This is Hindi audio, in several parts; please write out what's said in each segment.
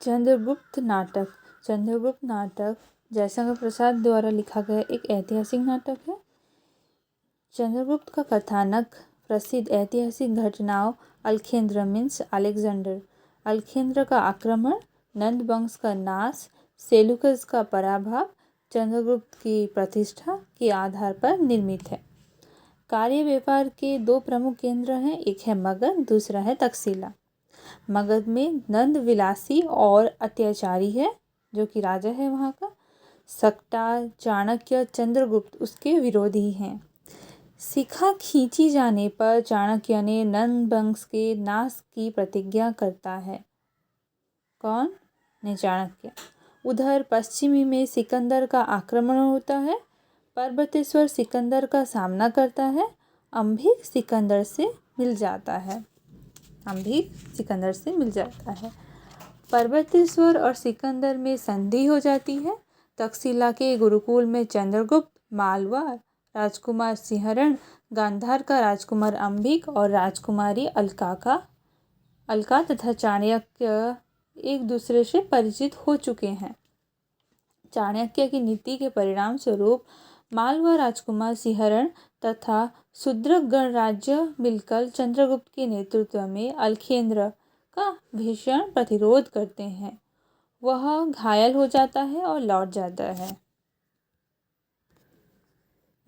चंद्रगुप्त नाटक। चंद्रगुप्त नाटक जयशंकर प्रसाद द्वारा लिखा गया एक ऐतिहासिक नाटक है। चंद्रगुप्त का कथानक प्रसिद्ध ऐतिहासिक घटनाओं अल्केंद्र मीन्स अलेक्जेंडर, अल्केंद्र का आक्रमण, नंद वंश का नाश, सेलुकस का पराभव, चंद्रगुप्त की प्रतिष्ठा के आधार पर निर्मित है। कार्य व्यापार के दो प्रमुख केंद्र हैं, एक है मगध, दूसरा है तक्षशिला। मगध में नंद विलासी और अत्याचारी है, जो कि राजा है वहाँ का। सक्टा, चाणक्य, चंद्रगुप्त उसके विरोधी हैं। शिखा खींची जाने पर चाणक्य ने नंद वंश के नाश की प्रतिज्ञा करता है। कौन ने? चाणक्य। उधर पश्चिमी में सिकंदर का आक्रमण होता है। पर्वतेश्वर सिकंदर का सामना करता है। अंबिक सिकंदर से मिल जाता है। पर्वतेश्वर और सिकंदर में संधि हो जाती है। तक्षशिला के गुरुकुल में चंद्रगुप्त, मालवा राजकुमार सिंहरण, गांधार का राजकुमार अंबिक और राजकुमारी अलका तथा चाणक्य एक दूसरे से परिचित हो चुके हैं। चाणक्य की नीति के परिणाम स्वरूप मालवा राजकुमार सिंहरण तथा शूद्रक गणराज्य मिलकर चंद्रगुप्त के नेतृत्व में अल्केंद्र का भीषण प्रतिरोध करते हैं। वह घायल हो जाता है और लौट जाता है।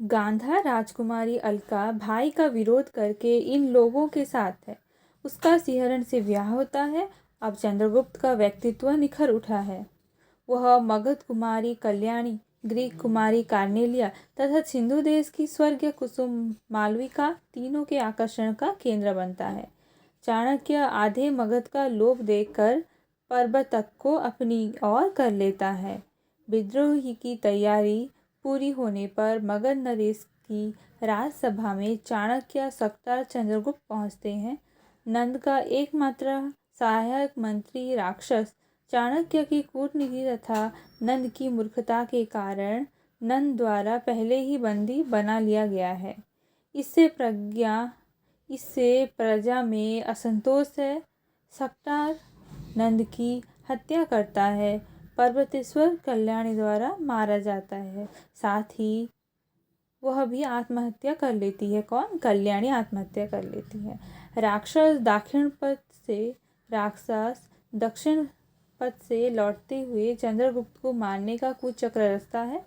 गांधार राजकुमारी अलका भाई का विरोध करके इन लोगों के साथ है। उसका सिंहरण से ब्याह होता है। अब चंद्रगुप्त का व्यक्तित्व निखर उठा है। वह मगध कुमारी कल्याणी, ग्रीक कुमारी कार्नेलिया तथा सिंधु देश की स्वर्गीय कुसुम मालविका तीनों के आकर्षण का केंद्र बनता है। चाणक्य आधे मगध का लोभ देकर पर्वतक को अपनी ओर कर लेता है। विद्रोह की तैयारी पूरी होने पर मगध नरेश की राजसभा में चाणक्य, सक्ता, चंद्रगुप्त पहुंचते हैं। नंद का एकमात्र सहायक मंत्री राक्षस चाणक्य की कूटनीति तथा नंद की मूर्खता के कारण नंद द्वारा पहले ही बंदी बना लिया गया है। इससे प्रजा में असंतोष है। सक्ता नंद की हत्या करता है। पर्वतेश्वर कल्याणी द्वारा मारा जाता है। साथ ही वह भी आत्महत्या कर लेती है। कौन? कल्याणी आत्महत्या कर लेती है। राक्षस दक्षिण पथ से लौटते हुए चंद्रगुप्त को मारने का कुचक्र रचता है।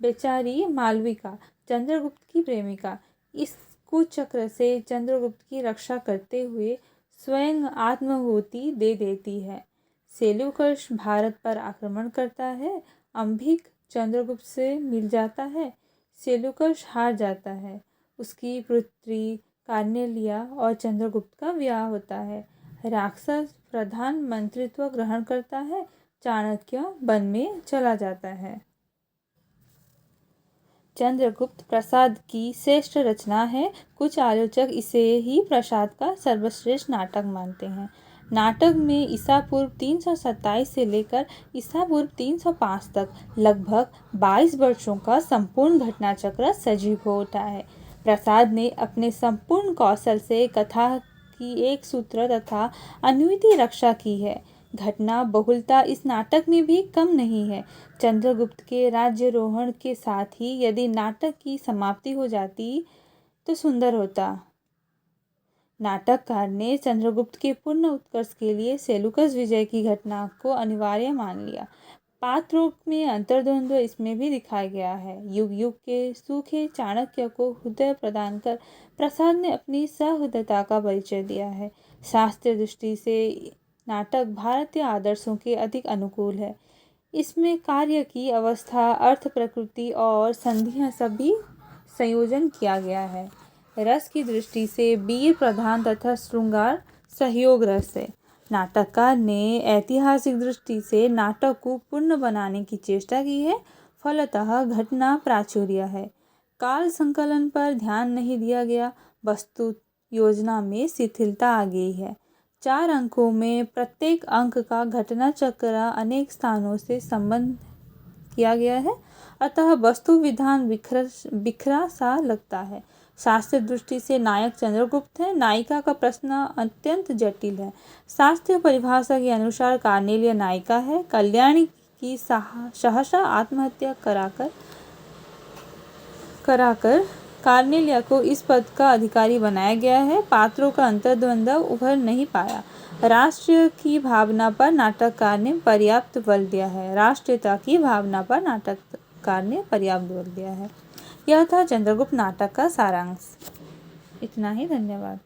बेचारी मालविका, चंद्रगुप्त की प्रेमिका, इस कुचक्र से चंद्रगुप्त की रक्षा करते हुए स्वयं आत्माहुति दे देती है। सेल्यूकस भारत पर आक्रमण करता है। अंबिक चंद्रगुप्त से मिल जाता है। सेल्यूकस हार जाता है। उसकी पुत्री कार्नेलिया और चंद्रगुप्त का विवाह होता है। राक्षस प्रधान मंत्रित्व ग्रहण करता है। चाणक्य वन में चला जाता है। चंद्रगुप्त प्रसाद की श्रेष्ठ रचना है। कुछ आलोचक इसे ही प्रसाद का सर्वश्रेष्ठ नाटक मानते हैं। नाटक में ईसा पूर्व 327 से लेकर ईसा पूर्व 305 तक लगभग 22 वर्षों का संपूर्ण घटनाचक्र सजीव हो उठा है। प्रसाद ने अपने संपूर्ण कौशल से कथा की एक सूत्र तथा अनुमिति रक्षा की है। घटना बहुलता इस नाटक में भी कम नहीं है। चंद्रगुप्त के राज्यारोहण के साथ ही यदि नाटक की समाप्ति हो जाती तो सुंदर होता। नाटककार ने चंद्रगुप्त के पूर्ण उत्कर्ष के लिए सेल्यूकस विजय की घटना को अनिवार्य मान लिया। पात्रों में अंतर्द्वंद्व इसमें भी दिखाया गया है। युग युग के सूखे चाणक्य को हृदय प्रदान कर प्रसाद ने अपनी सहृदयता का परिचय दिया है। शास्त्रीय दृष्टि से नाटक भारतीय आदर्शों के अधिक अनुकूल है। इसमें कार्य की अवस्था, अर्थ, प्रकृति और संधियां सभी संयोजन किया गया है। रस की दृष्टि से वीर प्रधान तथा श्रृंगार सहयोग रस है। नाटककार ने ऐतिहासिक दृष्टि से नाटक को पूर्ण बनाने की चेष्टा की है। फलतः घटना प्राचुर्य है। काल संकलन पर ध्यान नहीं दिया गया। वस्तु योजना में शिथिलता आ गई है। 4 अंकों में प्रत्येक अंक का घटना चक्र अनेक स्थानों से संबंध किया गया है। अतः वस्तु विधान बिखरा सा लगता है। शास्त्रीय दृष्टि से नायक चंद्रगुप्त है। नायिका का प्रश्न अत्यंत जटिल है। शास्त्रीय परिभाषा के अनुसार कार्नेलिया नायिका है। कल्याणी की सहसा आत्महत्या कराकर कार्नेलिया को इस पद का अधिकारी बनाया गया है। पात्रों का अंतर्द्वंद उभर नहीं पाया। राष्ट्र की भावना पर नाटककार ने पर्याप्त बल दिया है। राष्ट्रीयता की भावना पर नाटककार ने पर्याप्त बल दिया है। यह था चंद्रगुप्त नाटक का सारांश। इतना ही, धन्यवाद।